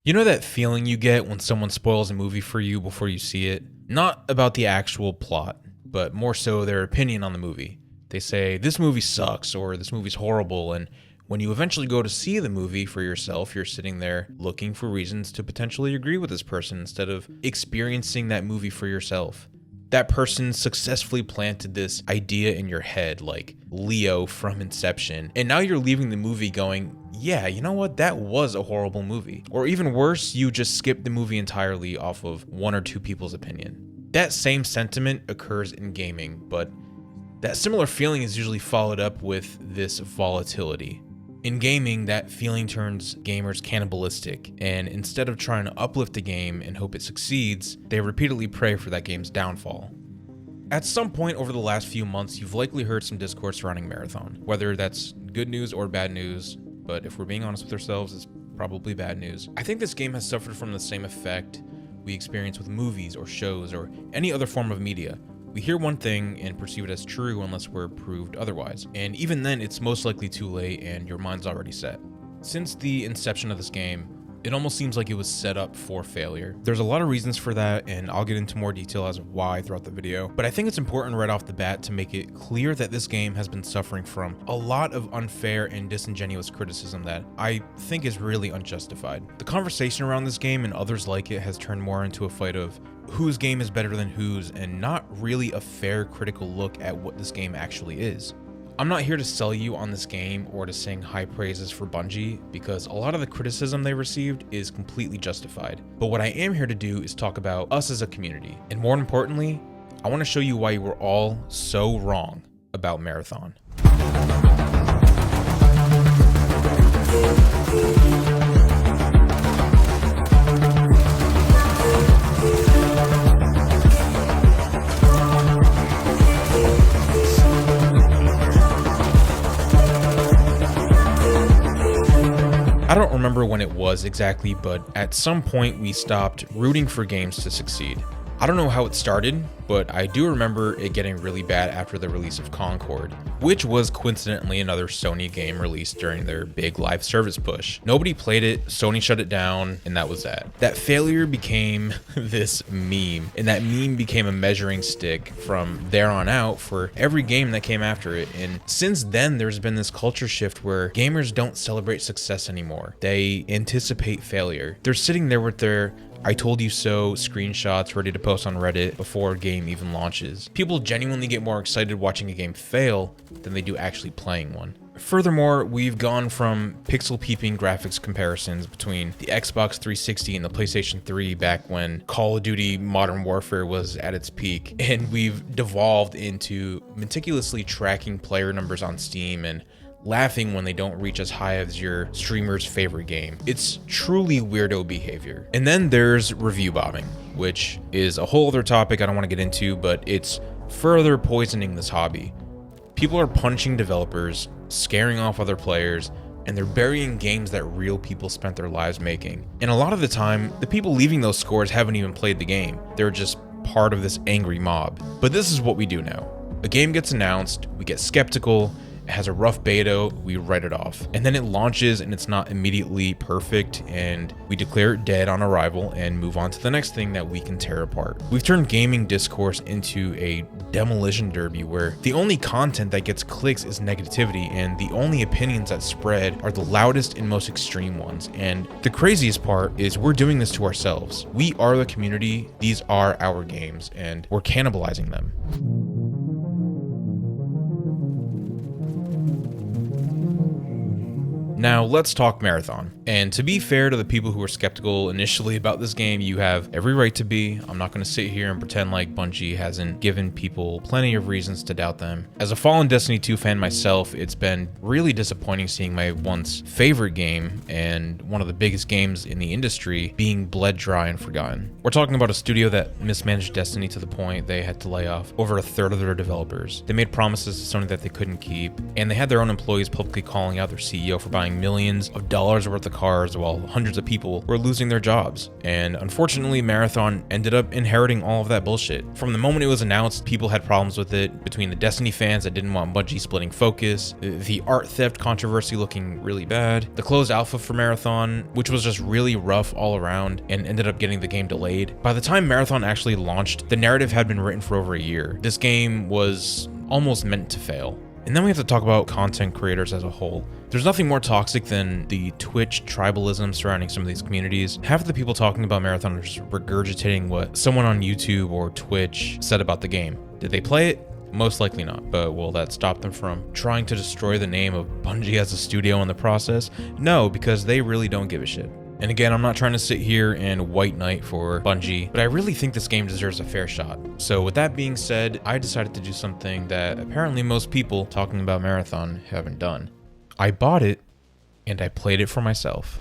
You know that feeling you get when someone spoils a movie for you before you see it? Not about the actual plot, but more so their opinion on the movie. They say, this movie sucks, or this movie's horrible, and when you eventually go to see the movie for yourself, you're sitting there looking for reasons to potentially agree with this person instead of experiencing that movie for yourself. That person successfully planted this idea in your head, like Leo from Inception, and now you're leaving the movie going, yeah, you know what, that was a horrible movie. Or even worse, you just skip the movie entirely off of one or two people's opinion. That same sentiment occurs in gaming, but that similar feeling is usually followed up with this volatility. In gaming, that feeling turns gamers cannibalistic, and instead of trying to uplift a game and hope it succeeds, they repeatedly pray for that game's downfall. At some point over the last few months, you've likely heard some discourse surrounding Marathon, whether that's good news or bad news, but if we're being honest with ourselves, it's probably bad news. I think this game has suffered from the same effect we experience with movies or shows or any other form of media. We hear one thing and perceive it as true unless we're proved otherwise. And even then, it's most likely too late and your mind's already set. Since the inception of this game, it almost seems like it was set up for failure. There's a lot of reasons for that, and I'll get into more detail as of why throughout the video. But I think it's important right off the bat to make it clear that this game has been suffering from a lot of unfair and disingenuous criticism that I think is really unjustified. The conversation around this game and others like it has turned more into a fight of whose game is better than whose, and not really a fair critical look at what this game actually is. I'm not here to sell you on this game or to sing high praises for Bungie, because a lot of the criticism they received is completely justified. But what I am here to do is talk about us as a community, and more importantly, I want to show you why you were all so wrong about Marathon. I don't remember when it was exactly, but at some point we stopped rooting for games to succeed. I don't know how it started, but I do remember it getting really bad after the release of Concord, which was coincidentally another Sony game released during their big live service push. Nobody played it, Sony shut it down, and that was that. That failure became this meme, and that meme became a measuring stick from there on out for every game that came after it. And since then, there's been this culture shift where gamers don't celebrate success anymore. They anticipate failure. They're sitting there with their I told you so screenshots ready to post on Reddit before a game even launches. People genuinely get more excited watching a game fail than they do actually playing one. Furthermore, we've gone from pixel peeping graphics comparisons between the Xbox 360 and the PlayStation 3 back when Call of Duty Modern Warfare was at its peak, and we've devolved into meticulously tracking player numbers on Steam and laughing when they don't reach as high as your streamer's favorite game. It's truly weirdo behavior. And then there's review bombing, which is a whole other topic I don't want to get into, but it's further poisoning this hobby. People are punching developers, scaring off other players, and they're burying games that real people spent their lives making. And a lot of the time, the people leaving those scores haven't even played the game. They're just part of this angry mob. But this is what we do now. A game gets announced, we get skeptical, it has a rough beta, we write it off. And then it launches and it's not immediately perfect, and we declare it dead on arrival and move on to the next thing that we can tear apart. We've turned gaming discourse into a demolition derby where the only content that gets clicks is negativity, and the only opinions that spread are the loudest and most extreme ones. And the craziest part is we're doing this to ourselves. We are the community, these are our games, and we're cannibalizing them. Now let's talk Marathon. And to be fair to the people who were skeptical initially about this game, you have every right to be. I'm not going to sit here and pretend like Bungie hasn't given people plenty of reasons to doubt them. As a fallen Destiny 2 fan myself, it's been really disappointing seeing my once favorite game and one of the biggest games in the industry being bled dry and forgotten. We're talking about a studio that mismanaged Destiny to the point they had to lay off over a third of their developers. They made promises to Sony that they couldn't keep, and they had their own employees publicly calling out their CEO for buying millions of dollars worth of cars while hundreds of people were losing their jobs. And unfortunately, Marathon ended up inheriting all of that bullshit. From the moment it was announced, people had problems with it, between the Destiny fans that didn't want Bungie splitting focus, the art theft controversy looking really bad, the closed alpha for Marathon, which was just really rough all around and ended up getting the game delayed. By the time Marathon actually launched, the narrative had been written for over a year. This game was almost meant to fail. And then we have to talk about content creators as a whole. There's nothing more toxic than the Twitch tribalism surrounding some of these communities. Half of the people talking about Marathon are just regurgitating what someone on YouTube or Twitch said about the game. Did they play it? Most likely not, but will that stop them from trying to destroy the name of Bungie as a studio in the process? No, because they really don't give a shit. And again, I'm not trying to sit here and white knight for Bungie, but I really think this game deserves a fair shot. So with that being said, I decided to do something that apparently most people talking about Marathon haven't done. I bought it and I played it for myself.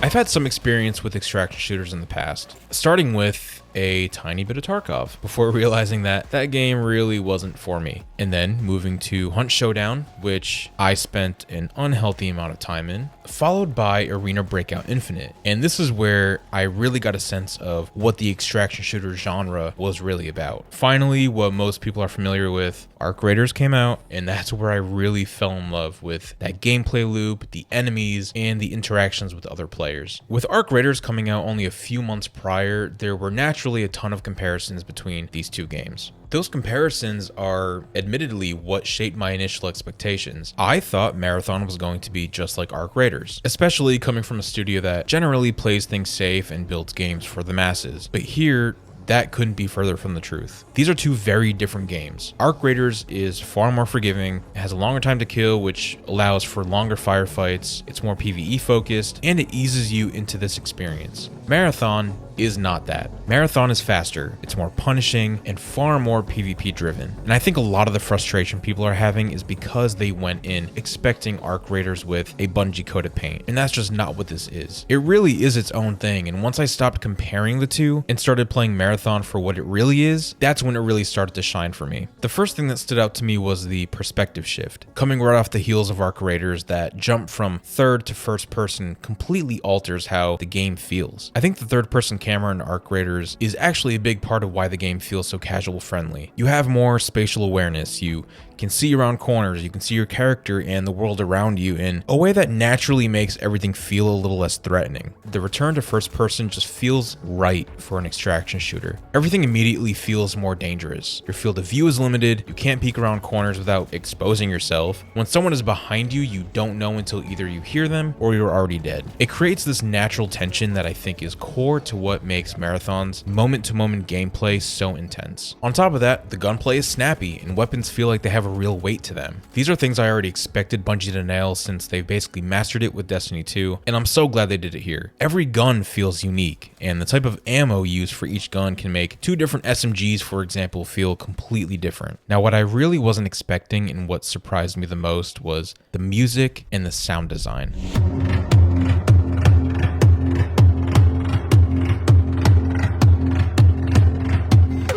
I've had some experience with extraction shooters in the past, starting with a tiny bit of Tarkov before realizing that that game really wasn't for me. And then moving to Hunt Showdown, which I spent an unhealthy amount of time in, followed by Arena Breakout Infinite. And this is where I really got a sense of what the extraction shooter genre was really about. Finally, what most people are familiar with, Arc Raiders came out, and that's where I really fell in love with that gameplay loop, the enemies, and the interactions with other players. With Arc Raiders coming out only a few months prior, there were naturally a ton of comparisons between these two games. Those comparisons are admittedly what shaped my initial expectations. I thought Marathon was going to be just like Arc Raiders, especially coming from a studio that generally plays things safe and builds games for the masses. But here, that couldn't be further from the truth. These are two very different games. Arc Raiders is far more forgiving, it has a longer time to kill, which allows for longer firefights, it's more PvE focused, and it eases you into this experience. Marathon is not that. Marathon is faster, it's more punishing, and far more PvP driven. And I think a lot of the frustration people are having is because they went in expecting Arc Raiders with a Bungie coat of paint, and that's just not what this is. It really is its own thing, and once I stopped comparing the two and started playing Marathon for what it really is, that's when it really started to shine for me. The first thing that stood out to me was the perspective shift. Coming right off the heels of Arc Raiders, that jump from third to first person completely alters how the game feels. I think the third person camera in Arc Raiders is actually a big part of why the game feels so casual friendly. You have more spatial awareness, you can see around corners, you can see your character and the world around you in a way that naturally makes everything feel a little less threatening. The return to first person just feels right for an extraction shooter. Everything immediately feels more dangerous. Your field of view is limited, you can't peek around corners without exposing yourself. When someone is behind you, you don't know until either you hear them or you're already dead. It creates this natural tension that I think is core to what makes Marathon's moment-to-moment gameplay so intense. On top of that, the gunplay is snappy and weapons feel like they have a real weight to them. These are things I already expected Bungie to nail since they basically mastered it with Destiny 2, and I'm so glad they did it here. Every gun feels unique, and the type of ammo used for each gun can make two different SMGs, for example, feel completely different. Now, what I really wasn't expecting and what surprised me the most was the music and the sound design.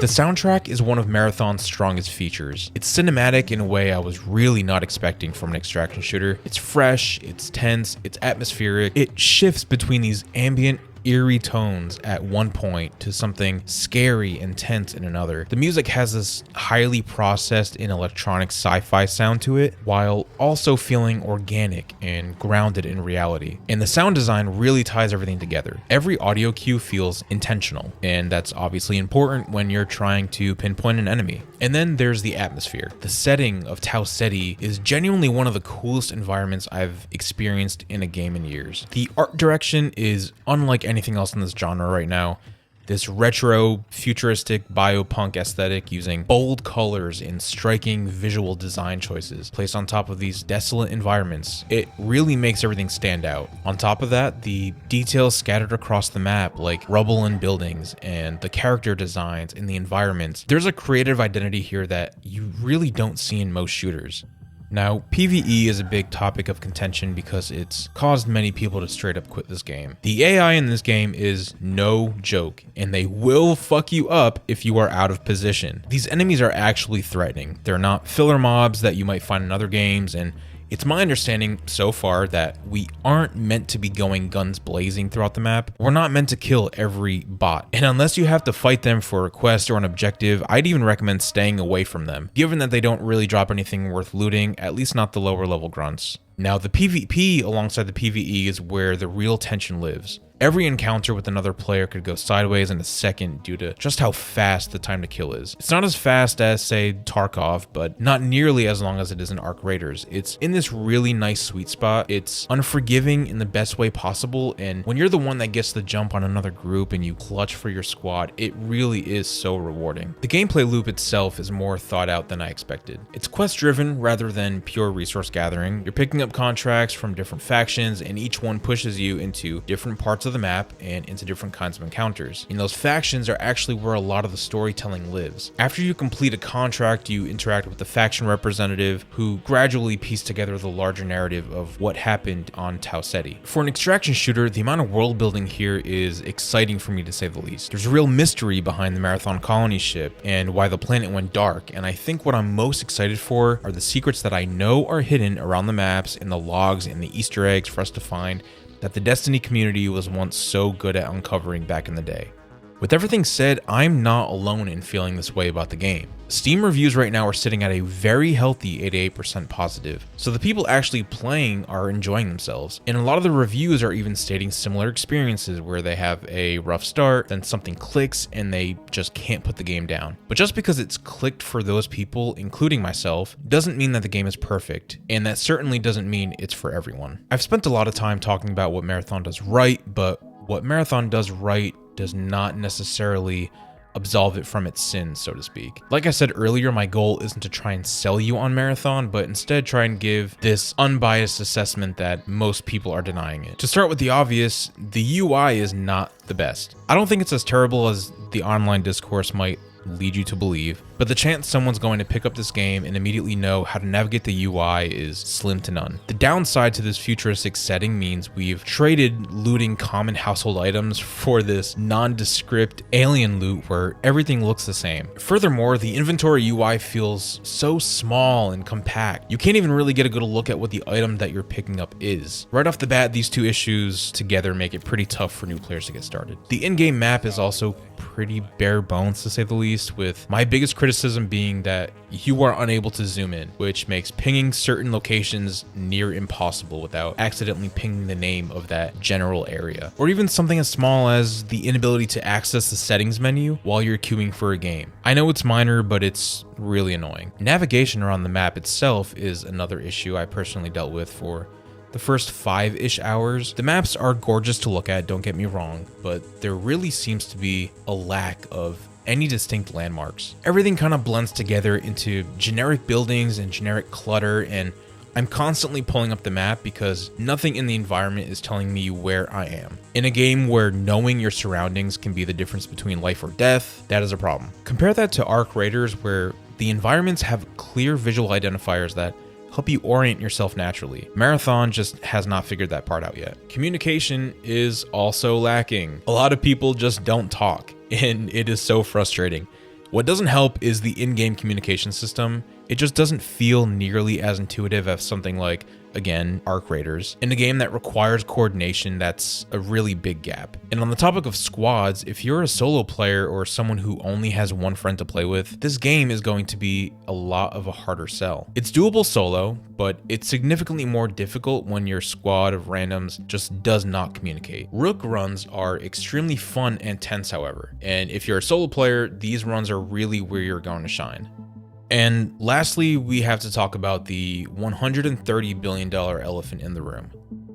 The soundtrack is one of Marathon's strongest features. It's cinematic in a way I was really not expecting from an extraction shooter. It's fresh, it's tense, it's atmospheric. It shifts between these ambient, eerie tones at one point to something scary and tense in another. The music has this highly processed and electronic sci-fi sound to it, while also feeling organic and grounded in reality. And the sound design really ties everything together. Every audio cue feels intentional, and that's obviously important when you're trying to pinpoint an enemy. And then there's the atmosphere. The setting of Tau Ceti is genuinely one of the coolest environments I've experienced in a game in years. The art direction is unlike anything else in this genre right now. This retro, futuristic biopunk aesthetic using bold colors and striking visual design choices placed on top of these desolate environments. It really makes everything stand out. On top of that, the details scattered across the map, like rubble and buildings, and the character designs and the environments. There's a creative identity here that you really don't see in most shooters. Now, PvE is a big topic of contention because it's caused many people to straight up quit this game. The AI in this game is no joke, and they will fuck you up if you are out of position. These enemies are actually threatening. They're not filler mobs that you might find in other games, and it's my understanding so far that we aren't meant to be going guns blazing throughout the map. We're not meant to kill every bot. And unless you have to fight them for a quest or an objective, I'd even recommend staying away from them, given that they don't really drop anything worth looting, at least not the lower level grunts. Now, the PvP alongside the PvE is where the real tension lives. Every encounter with another player could go sideways in a second due to just how fast the time to kill is. It's not as fast as, say, Tarkov, but not nearly as long as it is in Arc Raiders. It's in this really nice sweet spot. It's unforgiving in the best way possible, and when you're the one that gets the jump on another group and you clutch for your squad, it really is so rewarding. The gameplay loop itself is more thought out than I expected. It's quest driven rather than pure resource gathering. You're picking up contracts from different factions, and each one pushes you into different parts of the map and into different kinds of encounters. And those factions are actually where a lot of the storytelling lives. After you complete a contract, you interact with the faction representative who gradually piece together the larger narrative of what happened on Tau Ceti. For an extraction shooter, the amount of world building here is exciting for me to say the least. There's a real mystery behind the Marathon Colony ship and why the planet went dark, and I think what I'm most excited for are the secrets that I know are hidden around the maps and the logs and the Easter eggs for us to find that the Destiny community was once so good at uncovering back in the day. With everything said, I'm not alone in feeling this way about the game. Steam reviews right now are sitting at a very healthy 88% positive, so the people actually playing are enjoying themselves. And a lot of the reviews are even stating similar experiences where they have a rough start, then something clicks and they just can't put the game down. But just because it's clicked for those people, including myself, doesn't mean that the game is perfect, and that certainly doesn't mean it's for everyone. I've spent a lot of time talking about what Marathon does right, but what Marathon does right does not necessarily absolve it from its sins, so to speak. Like I said earlier, my goal isn't to try and sell you on Marathon, but instead try and give this unbiased assessment that most people are denying it. To start with the obvious, the UI is not the best. I don't think it's as terrible as the online discourse might lead you to believe, but the chance someone's going to pick up this game and immediately know how to navigate the UI is slim to none. The downside to this futuristic setting means we've traded looting common household items for this nondescript alien loot where everything looks the same. Furthermore, the inventory UI feels so small and compact. You can't even really get a good look at what the item that you're picking up is. Right off the bat, these two issues together make it pretty tough for new players to get started. The in-game map is also pretty bare bones, to say the least, with my biggest criticism being that you are unable to zoom in, which makes pinging certain locations near impossible without accidentally pinging the name of that general area. Or even something as small as the inability to access the settings menu while you're queuing for a game. I know it's minor, but it's really annoying. Navigation around the map itself is another issue I personally dealt with for the first 5-ish hours. The maps are gorgeous to look at, don't get me wrong, but there really seems to be a lack of any distinct landmarks. Everything kind of blends together into generic buildings and generic clutter, and I'm constantly pulling up the map because nothing in the environment is telling me where I am. In a game where knowing your surroundings can be the difference between life or death, that is a problem. Compare that to Arc Raiders, where the environments have clear visual identifiers that help you orient yourself naturally. Marathon just has not figured that part out yet. Communication is also lacking. A lot of people just don't talk, and it is so frustrating. What doesn't help is the in-game communication system. It just doesn't feel nearly as intuitive as something like, again, Arc Raiders. In a game that requires coordination, that's a really big gap. And on the topic of squads, if you're a solo player or someone who only has one friend to play with, this game is going to be a lot of a harder sell. It's doable solo, but it's significantly more difficult when your squad of randoms just does not communicate. Rook runs are extremely fun and tense, however. And if you're a solo player, these runs are really where you're going to shine. And lastly, we have to talk about the $130 billion elephant in the room.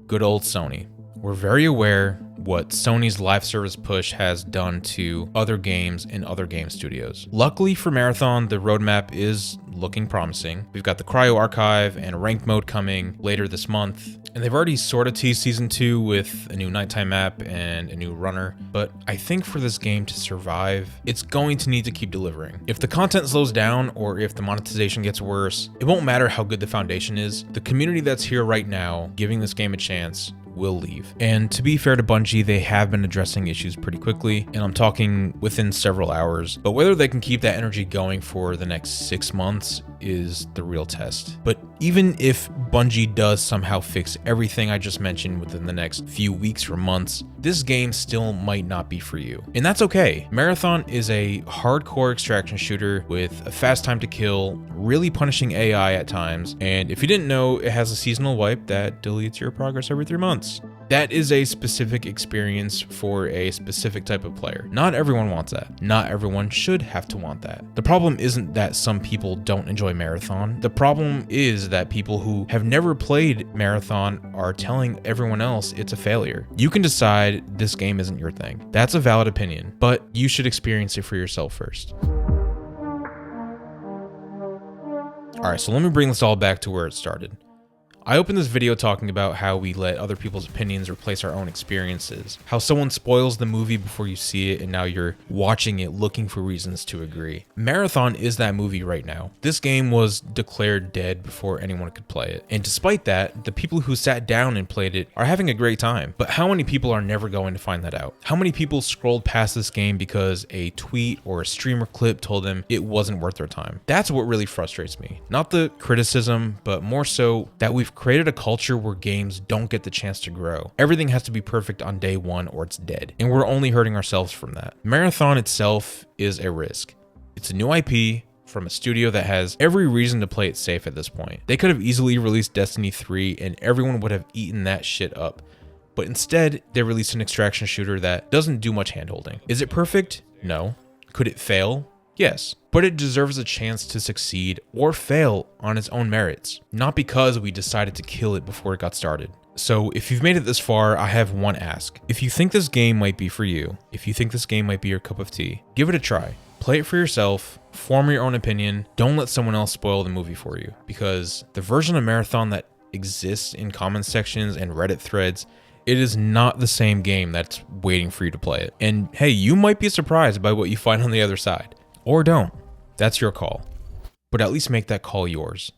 Good old Sony. We're very aware what Sony's live service push has done to other games and other game studios. Luckily for Marathon, the roadmap is looking promising. We've got the Cryo Archive and ranked mode coming later this month. And they've already sort of teased Season 2 with a new nighttime map and a new runner, but I think for this game to survive, it's going to need to keep delivering. If the content slows down or if the monetization gets worse, it won't matter how good the foundation is. The community that's here right now, giving this game a chance, will leave. And to be fair to Bungie, they have been addressing issues pretty quickly, and I'm talking within several hours. But whether they can keep that energy going for the next 6 months is the real test. But even if Bungie does somehow fix everything I just mentioned within the next few weeks or months, this game still might not be for you. And that's okay. Marathon is a hardcore extraction shooter with a fast time to kill, really punishing AI at times, and if you didn't know, it has a seasonal wipe that deletes your progress every 3 months. That is a specific experience for a specific type of player. Not everyone wants that. Not everyone should have to want that. The problem isn't that some people don't enjoy Marathon. The problem is that people who have never played Marathon are telling everyone else it's a failure. You can decide this game isn't your thing. That's a valid opinion, but you should experience it for yourself first. Alright, so let me bring this all back to where it started. I opened this video talking about how we let other people's opinions replace our own experiences, how someone spoils the movie before you see it and now you're watching it looking for reasons to agree. Marathon is that movie right now. This game was declared dead before anyone could play it, and despite that, the people who sat down and played it are having a great time. But how many people are never going to find that out? How many people scrolled past this game because a tweet or a streamer clip told them it wasn't worth their time? That's what really frustrates me. Not the criticism, but more so that we've created a culture where games don't get the chance to grow. Everything has to be perfect on day one or it's dead, and we're only hurting ourselves from that. Marathon itself is a risk. It's a new IP from a studio that has every reason to play it safe at this point. They could have easily released Destiny 3 and everyone would have eaten that shit up. But instead, they released an extraction shooter that doesn't do much handholding. Is it perfect? No. Could it fail? Yes, but it deserves a chance to succeed or fail on its own merits, not because we decided to kill it before it got started. So if you've made it this far, I have one ask. If you think this game might be for you, if you think this game might be your cup of tea, give it a try. Play it for yourself, form your own opinion, don't let someone else spoil the movie for you, because the version of Marathon that exists in comment sections and Reddit threads, it is not the same game that's waiting for you to play it. And hey, you might be surprised by what you find on the other side. Or don't. That's your call. But at least make that call yours.